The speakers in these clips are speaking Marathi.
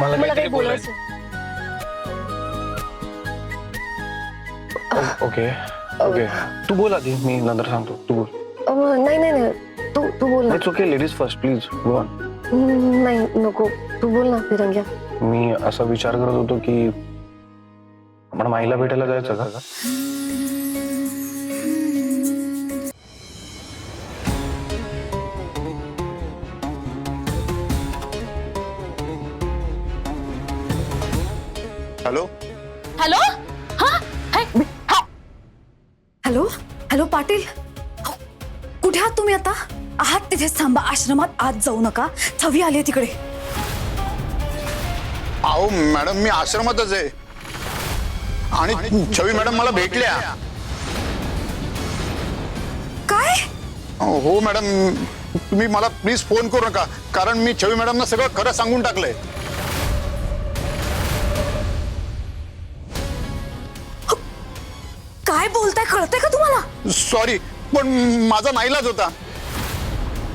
मला काही बोलायचं. ओके ओके, तू बोल आधी, मी नंतर सांगतो. तू बोल. नाही नाही नाही, तू बोल ना. It's okay, ladies first, please go on. नाही नको, तू बोल ना फिरंग्या. मी असा विचार करत होतो की आपण माईला भेटायला जायचं का? Hello hello. Hello hello Patil, कुठे आहात तुम्ही आता? आहात तिथेच थांबा, आश्रमात आत जाऊ नका, छवी आली आहे तिकडे. अहो मॅडम, मी आश्रमातच आहे आणि छवी मॅडम मला भेटल्या. काय? हो मॅडम, तुम्ही मला प्लीज फोन करू नका, कारण मी छवी मॅडमना सगळं खरं सांगून टाकलंय. काय बोलताय, कळतंय का तुम्हाला? सॉरी, पण माझा नाईलाज होता.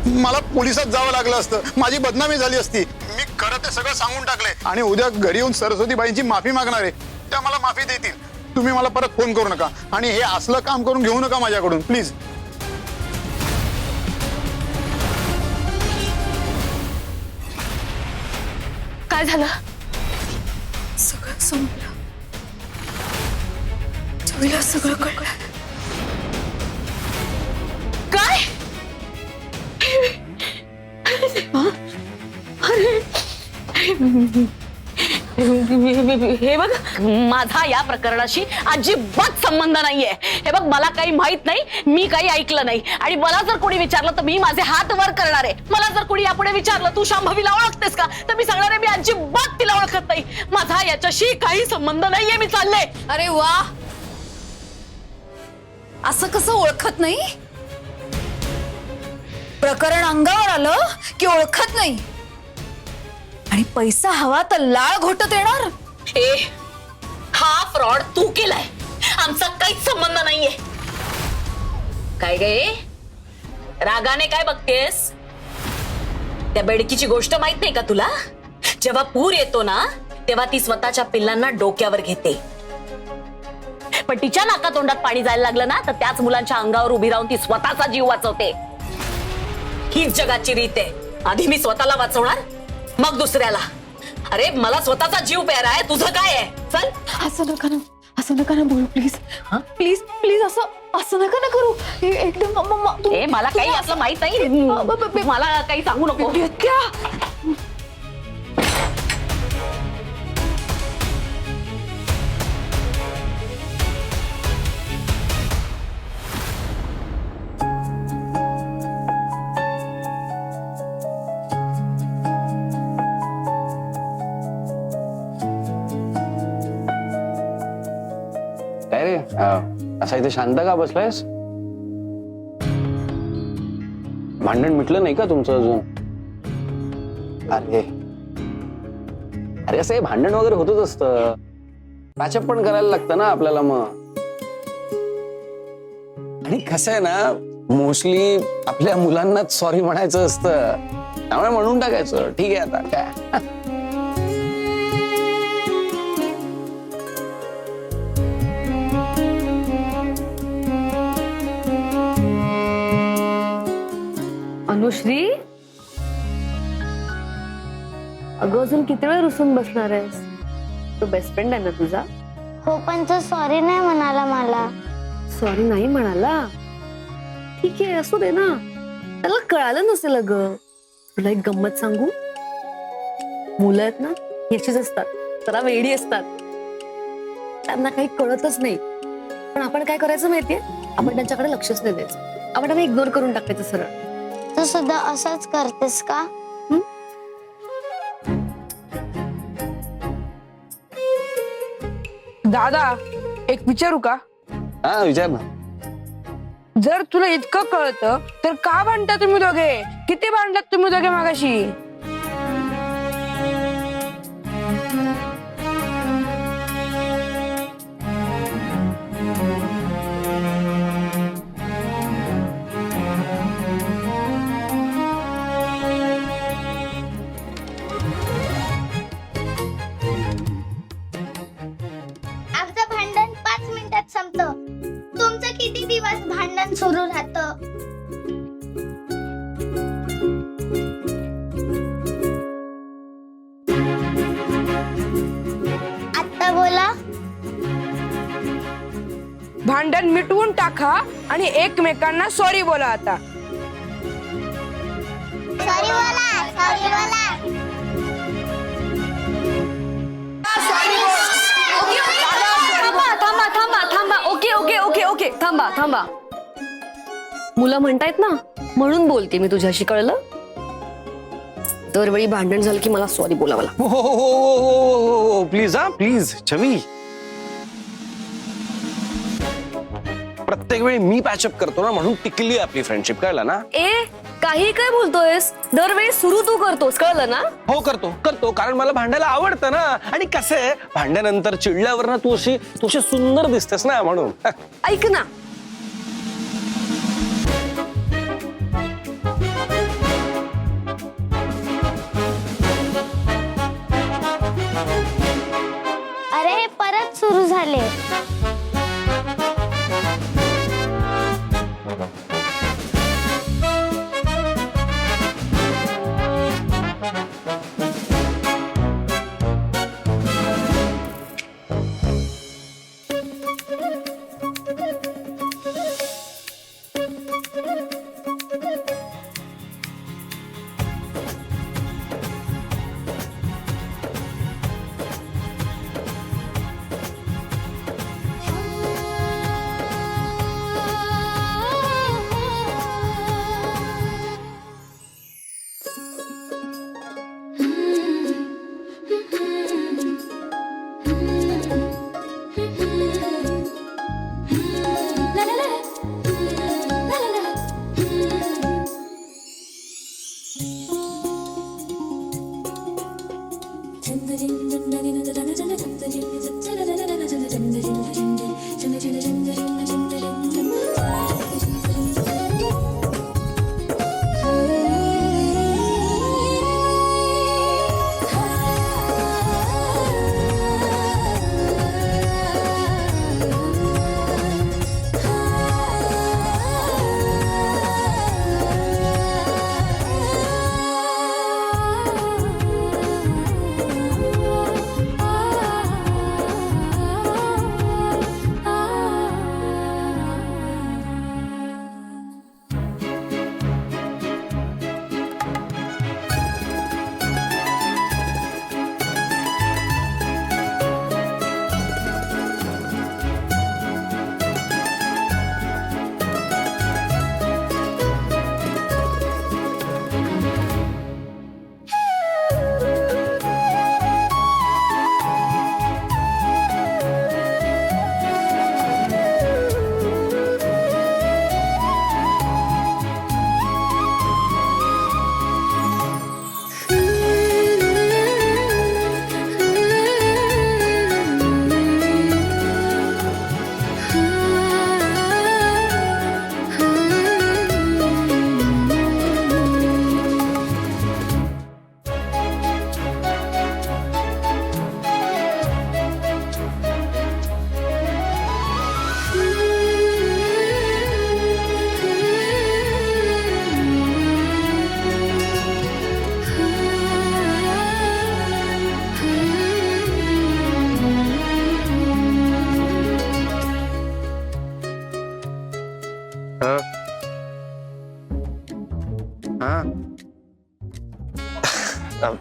मला पोलिसात जावं लागलं असतं, माझी बदनामी झाली असती. मी खरं ते सगळं सांगून टाकलंय आणि उद्या घरी येऊन सरस्वतीबाईंची माफी मागणार आहे. त्या मला माफी देतील. तुम्ही मला परत फोन करू नका आणि हे असलं काम करून घेऊ नका माझ्याकडून, प्लीज. काय झालं? सगळं संपलं, छवीला सगळं कळलं. काय? हे बघ, माझा या प्रकरणाशी अजिबात संबंध नाहीये. हे बघ, मला काही माहित नाही, मी काही ऐकलं नाही आणि मला जर कोणी विचारलं तर मी माझे हात वर करणार आहे. मला जर कोणी यापुढे विचारलं तू शांभवीला ओळखतेस का, तर मी सांगणार आहे मी अजिबात तिला ओळखत नाही. माझा याच्याशी काही संबंध नाहीये, मी चालले. अरे वा, असं कसं ओळखत नाही? प्रकरण अंगावर आलं की ओळखत नाही आणि पैसा हवा तर लाळ घोटत येणार. ए, हा फ्रॉड तू केलाय, आमचा काहीच संबंध नाहीये. काय गे, रागाने काय बघतेस? त्या बेडकीची गोष्ट माहित नाही का तुला? जेव्हा पूर येतो ना, तेव्हा ती स्वतःच्या पिल्लांना डोक्यावर घेते, पण तिच्या नाकातोंडात पाणी जायला लागलं ना, तर त्याच मुलांच्या अंगावर उभी राहून ती स्वतःचा जीव वाचवते. हीच जगाची रीत आहे. आधी मी स्वतःला वाचवणार, मग दुसऱ्याला. अरे मला स्वतःचा जीव प्यारा आहे, तुझं काय आहे? चल. असं नका ना बोलू, प्लीज प्लीज प्लीज, असं नका ना करू. एकदम ए, मला काही असं माहित नाही, मला काही सांगू नको. काय रे, असा इथे शांत का बसलायस? भांडण मिटलं नाही का तुमचं अजून? अरे अरे, असं हे भांडण वगैरे होतच असतं. पॅचअप पण करायला लागतं ना आपल्याला मग. आणि कसं आहे ना, मोस्टली आपल्या मुलांनाच सॉरी म्हणायचं असतं, त्यामुळे म्हणून टाकायचं. ठीक आहे, आता काय. अनुश्री, अगं अजून किती वेळ रुसून बसणार आहेस? तो बेस्ट फ्रेंड आहे ना तुझा? हो, पण तो सॉरी नाही म्हणाला मला. सॉरी नाही म्हणाला? ठीक आहे, असू दे ना, त्याला कळालं नसेल. अगं तुला एक गंमत सांगू, मुलं आहेत ना, याचीच असतात, जरा वेडी असतात, त्यांना काही कळतच नाही. पण आपण काय करायचं माहितीये, आपण त्यांच्याकडे लक्षच नाही द्यायचं, आपण त्यांना इग्नोर करून टाकायचं सरळ. तू सुद्धा असंच करतेस का? दादा, एक विचारू का? हा, विचार ना. जर तुला इतकं कळतं तर का भांडता तुम्ही दोघे? किती भांडलात तुम्ही दोघे मागाशी? भांडण मिटवून टाका आणि एकमेकांना सॉरी बोला आता. सॉरी बोला, सॉरी बोला. थांबा थांबा थांबा थांबा. ओके ओके ओके ओके थांबा थांबा. मुलं म्हणतायत ना म्हणून बोलते मी तुझ्याशी, कळलं? दरवेळी भांडण झालं की मला सॉरी बोलावं लागतं. हो प्लीज, हा प्लीज. छवी, प्रत्येक वेळी मी पॅचअप करतो ना म्हणून टिकली आपली फ्रेंडशिप, कळलं ना? ए काही काय बोलतोयस? दरवेळी सुरू तू करतोस, कळलं ना? हो करतो करतो, कारण मला भांडायला आवडतं ना. आणि कसं आहे, भांड्यानंतर चिडल्यावर ना तू अशी सुंदर दिसतेस ना म्हणून. ऐक ना, अरे हे परत सुरू झाले.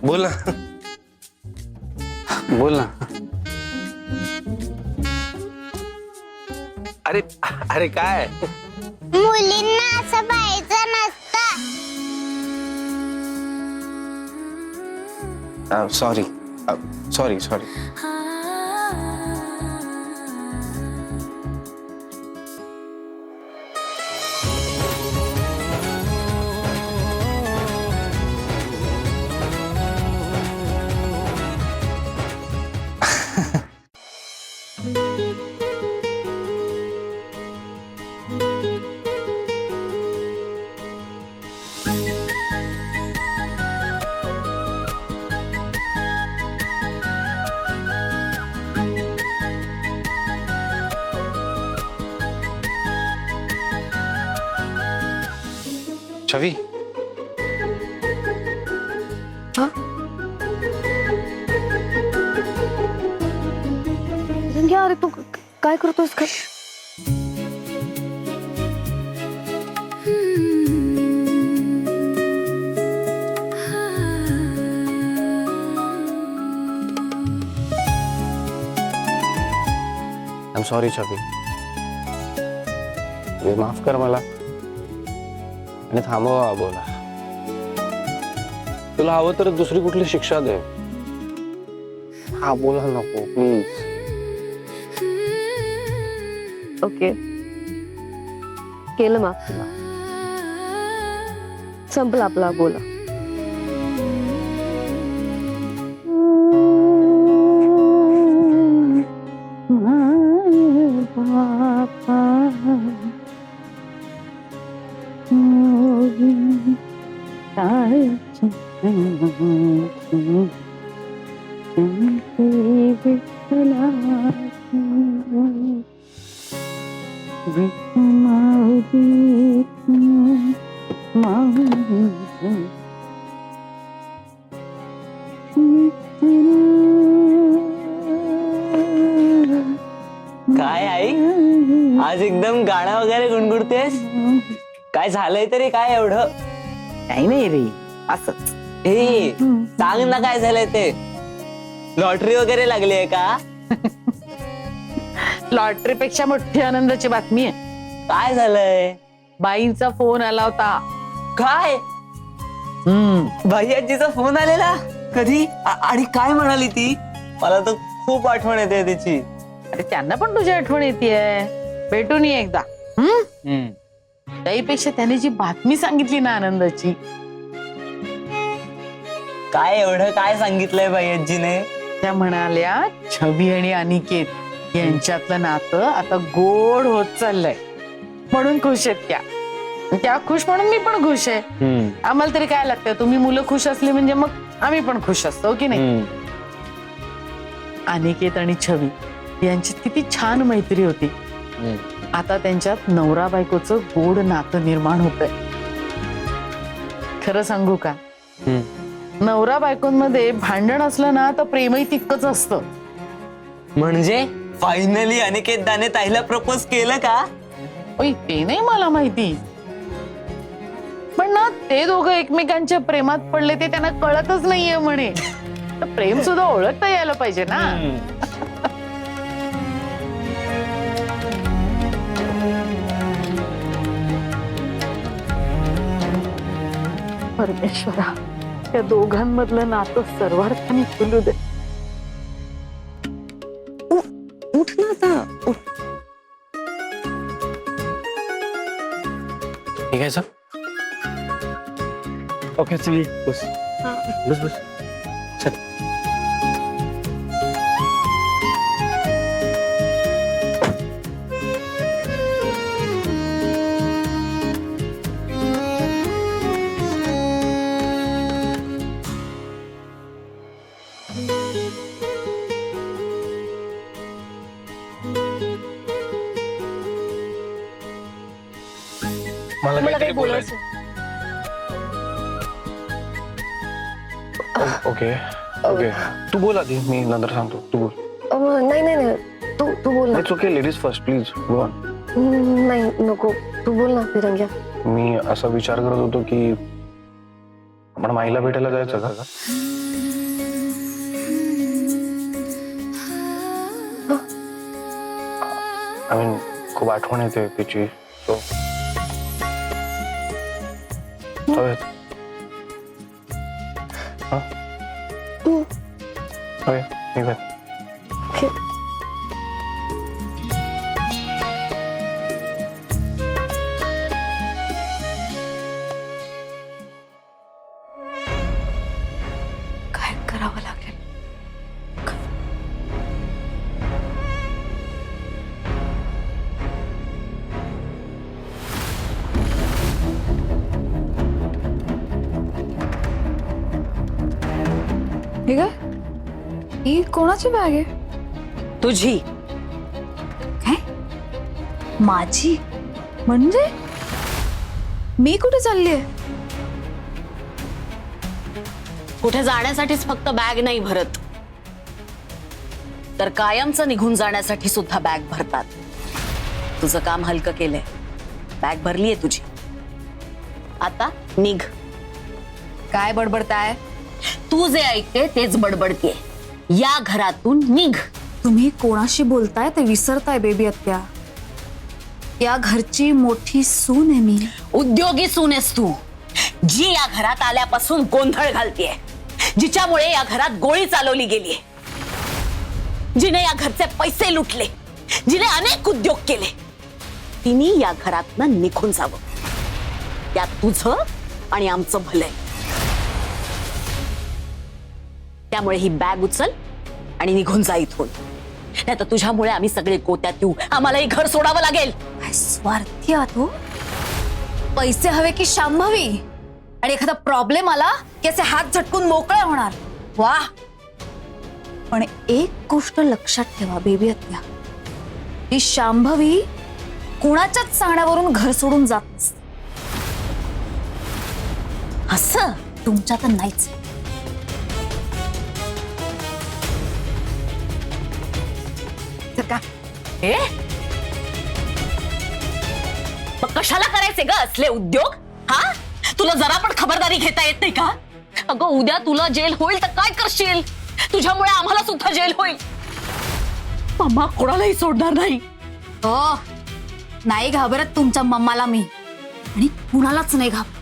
बोल ना, बोल ना. अरे अरे काय? मुलींना असं पाहायचं नसतं. Sorry sorry sorry. Chhavi, Rangya, अरे तू काय करतोस? काय एम सॉरी छबी, माफ कर मला आणि थांबवा बोला. तुला हवं तर दुसरी कुठली शिक्षा दे. हा बोला नको प्लीज. ओके, केलं माफ तुला. संपला आपला बोला. काय आई, आज एकदम गाणं वगैरे गुणगुणतेस? काय झालंय तरी काय एवढं? काही नाही रे, असंच. हे सांग ना काय झालंय ते. लॉटरी वगैरे लागली आहे का? लॉटरी पेक्षा मोठी आनंदाची बातमी आहे. काय झालंय? बाईंचा फोन आला होता. काय? भाईआजीचा फोन आलेला? कधी आणि काय म्हणाली ती? मला तर खूप आठवण येते तिची. अरे त्यांना पण तुझी आठवण येतेय. भेटून ये एकदा. त्यापेक्षा त्याने जी बातमी सांगितली ना आनंदाची. काय एवढं काय सांगितलंय भाईआजीने? त्या म्हणाल्या छबी आणि अनिकेत यांच्यातलं नातं आता गोड होत चाललंय म्हणून खुश आहेत त्या खुश म्हणून मी पण खुश आहे. आम्हाला तरी काय लागतं, तुम्ही मुलं खुश असली म्हणजे मग आम्ही पण खुश असतो की नाही. अनिकेत आणि छबी यांच्यात किती छान मैत्री होती. आता त्यांच्यात नवरा बायकोचं गोड नातं निर्माण होतंय. खरं सांगू का, नवरा बायकोंमध्ये भांडण असलं ना तर प्रेमही तितकंच असतं. म्हणजे फायनली अनिकेत दाने ताईला प्रपोज केलं का? ओय, ते नाही मला माहिती, पण ना ते दोघं एकमेकांच्या प्रेमात पडले ते त्यांना कळतच नाहीये म्हणे. तर प्रेम सुद्धा ओळखता यायला पाहिजे ना. परमेश्वरा, त्या दोघांमधलं नातं सर्वार्थाने खुलू दे. उठ ना आता, उठ. ठीक आहे सर. ओके चल बस बस बस. चल. मला काही बोलायचं. ओके ओके, तू बोल आधी, मी नंतर सांगतो. तू बोल. नाही नाही नाही, तू बोल ना. It's okay, ladies first please go on. नाही नको, तू बोल ना फिरंग्या. मी असा विचार करत होतो की आपण माईला भेटायला जायचं का? आय मीन खूप आठवण येते तिची. सो निघा. काय करावं लागेल? हे काय? ही कोणाची बॅग आहे? तुझी. काय? माझी? म्हणजे मी कुठे चाललीये? कुठे जाण्यासाठीच फक्त बॅग नाही भरत, तर कायमचं निघून जाण्यासाठी सुद्धा बॅग भरतात. तुझं काम हलकं केलंय, बॅग भरलीये तुझी. आता निघ. काय बडबडताय? तू जे ऐकते तेच बडबडते. या घरातून निघ. तुम्ही कोणाशी बोलताय ते विसरताय बेबी आत्या. या घरची मोठी सून आहे मी. उद्योगी सून आहेस तू, जी या घरात आल्यापासून गोंधळ घालतीये, जिच्यामुळे या घरात गोळी चालवली गेली, जिने या घरचे पैसे लुटले, जिने अनेक उद्योग केले, तिने या घरातनं निघून जावं. त्यात तुझं आणि आमचं भलंय. त्यामुळे ही बॅग उचल आणि निघून जा इथून. नाही तर तुझ्यामुळे आम्ही सगळे गोत्यात येऊ. आम्हाला हे घर सोडावं लागेल. काय स्वार्थी आहात हो. पैसे हवे की शांभवी, आणि एखादा प्रॉब्लेम आला की असे हात झटकून मोकळे होणार. वा. पण एक गोष्ट लक्षात ठेवा बेबी आत्या, ही शांभवी कुणाच्याच सांगण्यावरून घर सोडून जात नसते. असं तुमच्या तर नाहीच. तर का ए? मग कशाला करायचे ग असले उद्योग? हा, तुला जरा पण खबरदारी घेता येत नाही का? अगं उद्या तुला जेल होईल तर काय करशील? तुझ्यामुळे आम्हाला सुद्धा जेल होईल. मम्मा कोणालाही सोडणार नाही. हो, नाही घाबरत तुमच्या मम्माला मी, आणि कुणालाच नाही घाबरत.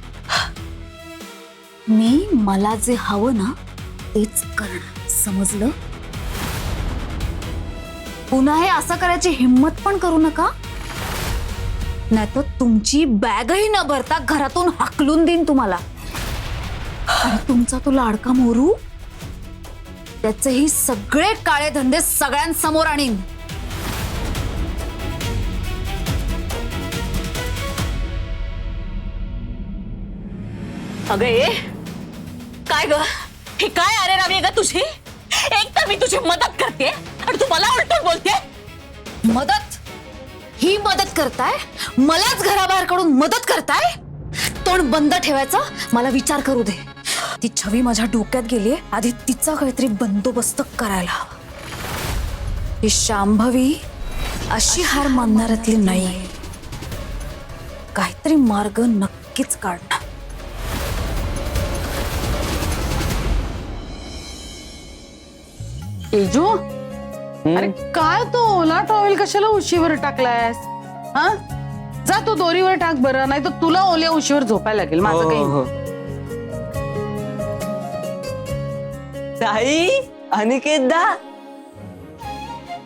मी मला जे हवं ना तेच करणार, समजलं? पुन्हा हे असं करायची हिम्मत पण करू नका, नाहीतर तुमची बॅगही न भरता घरातून हाकलून देईन तुम्हाला. आणि तुमचा तो लाडका मोरू, त्याचेही सगळे काळे धंदे सगळ्यांसमोर आणीन. अगं ए, काय ग, हे काय अरे रावी ग तुझी? एक तर मी तुझी मदत करते आणि तू मला उलटून बोलते. मदत? ही मदत करताय? मलाच घराबाहेर काढून मदत करताय? तोंड बंद ठेवायचा मला विचार करू दे. ती छवी माझ्या डोक्यात गेली, आधी तिचा काहीतरी बंदोबस्त करायला हवा. ही शांभवी अशी हार मानणाऱ्यातली नाही, काहीतरी मार्ग नक्कीच काढणार. तेजू, अरे काय तो ओला टॉवेल कशाला उशीवर टाकलायस? हा, जा तो दोरीवर टाक बरं, नाही तर तुला ओल्या उशीवर झोपायला लागेल. माझं काही ताई, अनिकेत दा,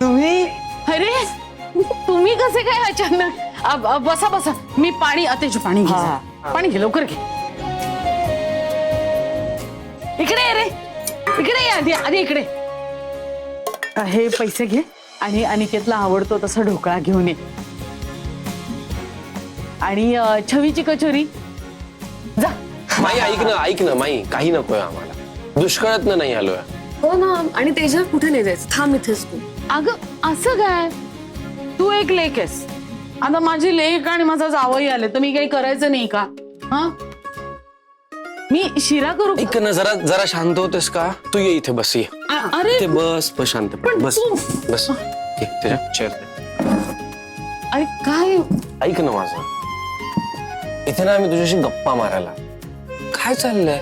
तुम्ही? अरे तुम्ही कसे काय अचानक? बसा बसा, मी पाणी, तेजू पाणी घे, हा, पाणी घे, लवकर घे. इकडे ये रे, इकडे ये, आधी आधी इकडे. हे पैसे घे आणि अनिकेतला आवडतो तसा ढोकळा घेऊन ये, आणि छवीची कचोरी जा. माई ऐक ना माई, काही नकोय आम्हाला. दुष्काळात नाही आलोय. हो ना, आणि तेजा कुठे नाही जायचं, थांब इथेच तू. अगं असं काय, तू एक लेक आहेस, आता माझी लेक आणि माझा जावई आले तर मी काही करायचं नाही का? हा, मी शिरा करू का? ऐक ना, जरा शांत होतेस का? तू ये इथे बस, ये अरे ते बस शांत बस बस. ये त्याच्या चेअर. अरे काय, ऐक ना माझं, इथे ना आम्ही तुझ्याशी गप्पा मारायला. काय चाललंय?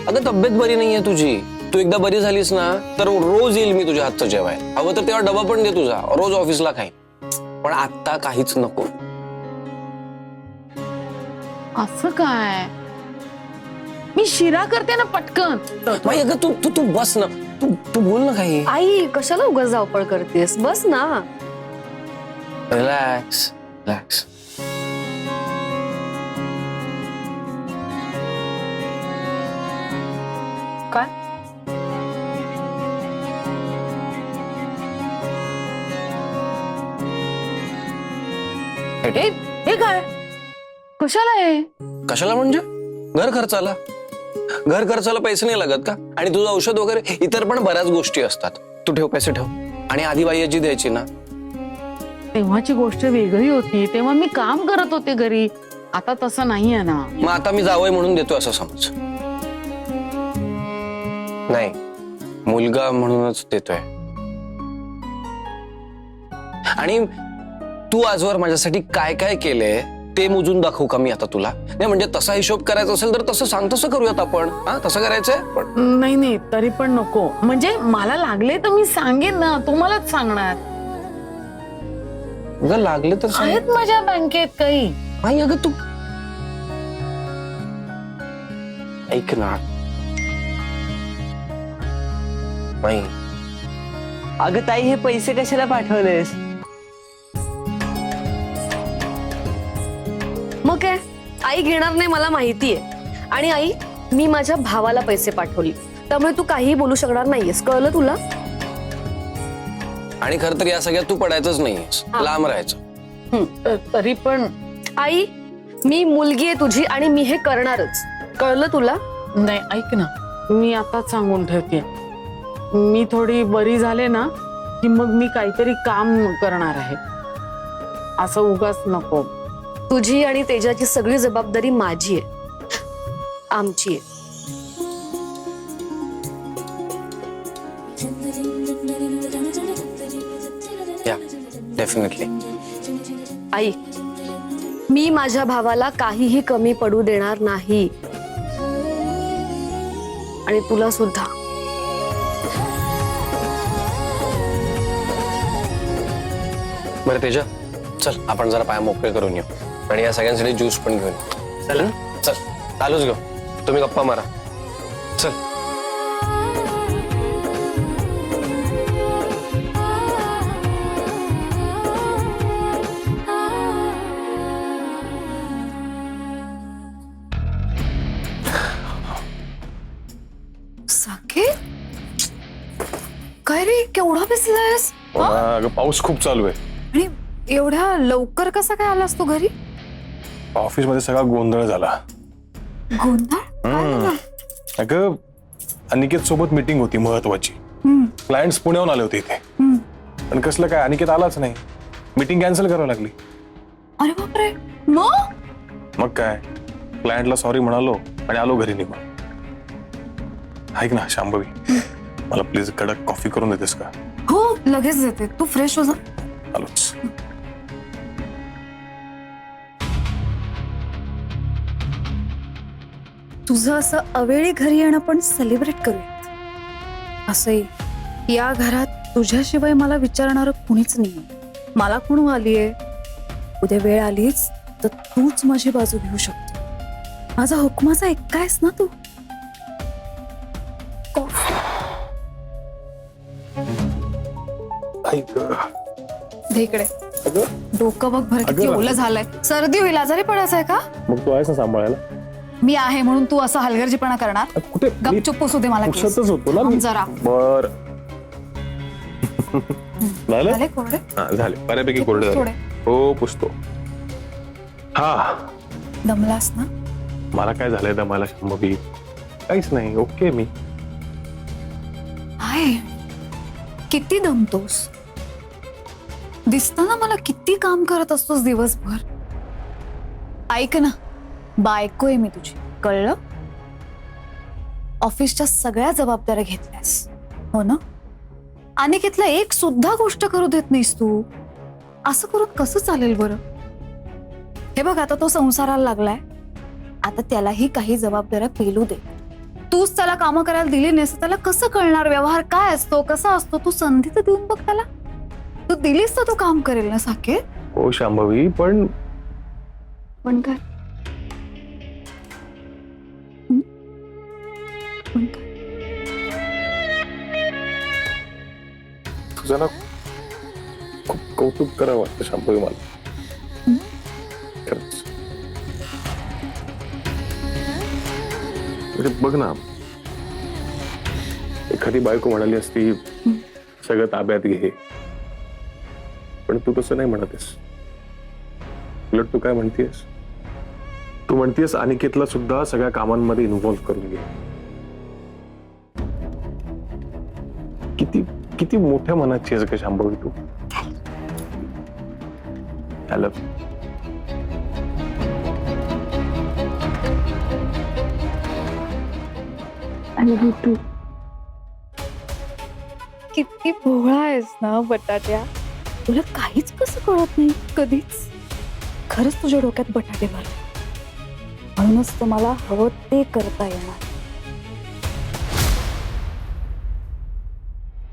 अगं तब्येत बरी नाहीये तुझी. तू एकदा बरी झालीस ना तर रोज येईल मी तुझ्या हातचं जेवाय. हवं तर तेव्हा डबा पण दे तुझा, रोज ऑफिसला खाई. पण आता काहीच नको. असं काय? मी शिरा करते ना पटकन. माई, अगं तू तू तू बस ना, तू बोल ना काही. आई कशाला उगाच धावपळ करतेस, बस ना. Relax relax. काय? हे काय, कशाला आहे? कशाला म्हणजे? घर खर्चाला पैसे नाही लागत का? आणि तुझं औषध वगैरे इतर पण बऱ्याच गोष्टी असतात. तू ठेव, पैसे ठेव. आणि आधी बाईची द्यायची ना. तेव्हाची गोष्ट वेगळी होती, तेव्हा मी काम करत होते घरी. आता तसं नाहीये ना. मग आता मी जावई म्हणून देतोय असं समज. नाही, मुलगा म्हणूनच देतोय. आणि तू आजवर माझ्यासाठी काय काय केलंय ते मोजून दाखवू का मी आता तुला? नाही म्हणजे तसा हिशोब करायचा असेल तर तसं सांग, तसं करूयात आपण. हा, तसं करायचंय पण. नाही नाही, तरी पण नको. म्हणजे मला लागले तर मी सांगेन ना, तुम्हालाच सांगणार. अगं लागले तर सांग. आहेत माझ्या बँकेत काही. नाही अगं तू ऐक ना. नाही अगं ताई, हे पैसे कशाला पाठवलेस? मग काय, आई घेणार नाही मला माहितीये. आणि आई, मी माझ्या भावाला पैसे पाठवले, त्यामुळे तू काहीही बोलू शकणार नाहीयेस, कळलं तुला? आणि खरं तर या सगळ्यात तू पडायचंच नाहीयेस, लांब राहायचं. तरी पण आई, मी मुलगी आहे तुझी आणि मी हे करणारच, कळलं तुला? नाही, ऐक ना, मी आताच सांगून ठेवते. मी थोडी बरी झाले ना की मग मी काहीतरी काम करणार आहे. असं उगाच नको. तुझी आणि तेजाची सगळी जबाबदारी माझी आहे, आमची आहे. या डेफिनेटली. आई, मी माझ्या भावाला काहीही कमी पडू देणार नाही, आणि तुला सुद्धा. बरं तेजा, चल आपण जरा पाय मोकळे करून येऊ आणि या सगळ्यांसाठी ज्यूस पण घेऊन येऊ. चल चल, चालूच घेऊ. तुम्ही गप्पा मारा. चल. साकेत, काय रे, केवढा भिजलायस? अगं पाऊस खूप चालू आहे. आणि एवढ्या लवकर कसा काय आलास तू घरी? ऑफिस मध्ये सगळा गोंधळ झाला. गोंधळ? काय झालं? अगं अनिकेत सोबत मीटिंग होती महत्वाची. क्लायंट्स पुण्याहून आले होते इथे. पण कसलं काय, अनिकेत आलाच नाही. मीटिंग कॅन्सल करावी लागली. अरे बापरे, मग काय, क्लायंटला सॉरी म्हणालो आणि आलो घरी निघून. ऐक ना शांभवी, मला प्लीज कडक कॉफी करून देतेस का? हो, लगेच देते. तू फ्रेश हो जा. आलोच. तुझं असं अवेळी घरी येणं पण सेलिब्रेट करूयात. असंही या घरात तुझ्याशिवाय मला विचारणारं कुणीच नाही. मला कोण आलीये, उद्या वेळ आलीच तर तूच माझी बाजू घेऊ शकतो. माझा हुकमाचा ऐकायस ना तू. दे इकडे. डोकं बघ भर किती ओलं झालंय. सर्दी होईल, आजारी पडायचंय का? मग तू आहेस ना सांभाळायला? मी आहे म्हणून तू असं हलगर्जीपणा करणार? कुठे गपचूप पुसू दे मला केस. पुसतच होतो ना मी. जरा बर झालं? झाले कोरडे? हा झाले, बऱ्यापैकी कोरडे झाले. थोडे. हो पुसतो. हा, दमलास ना? मला काय झालंय दमाला शांभवी? काहीच नाही, ओके मी. आहे, किती दमतोस? दिसतं ना मला किती काम करत असतोस दिवसभर. ऐक ना, बायको आहे मी तुझी, कळलं? ऑफिसच्या सगळ्या जबाबदाऱ्या घेतल्यास, हो ना? अनिकेतला एक सुद्धा गोष्ट करू देत नाहीस तू. असं करून कसं चालेल बरं? हे बघ, आता तो संसाराला लागलाय, आता त्यालाही काही जबाबदाऱ्या पेलू दे. तूच त्याला कामं करायला दिली नाहीस, त्याला कसं कळणार व्यवहार काय असतो, कसा असतो? तू संधी तर देऊन बघ त्याला. तू दिलीस तर तू काम करेल ना साकेत? हो शांभवी, पण काय? पण काय? तुझं ना खूप कौतुक करावं वाटतं शांभवी मला. खरंच. म्हणजे बघ ना, एखादी बायको म्हणाली असती सगळं ताब्यात घे, पण तू तसं नाही म्हणतेस. उलट तू काय म्हणतेस? तू म्हणतेस अनिकेतला सुद्धा सगळ्या कामांमध्ये इन्व्हॉल्व्ह करून घे. किती किती मोठ्या मनाची आहेस का शांभवी तू. I love you. आणि तू किती भोळा आहेस ना बटाट्या. तुला काहीच कसं कळत नाही कधीच. खरंच तुझ्या डोक्यात बटाटे भरले म्हणूनच तुम्हाला हवं ते करता येणार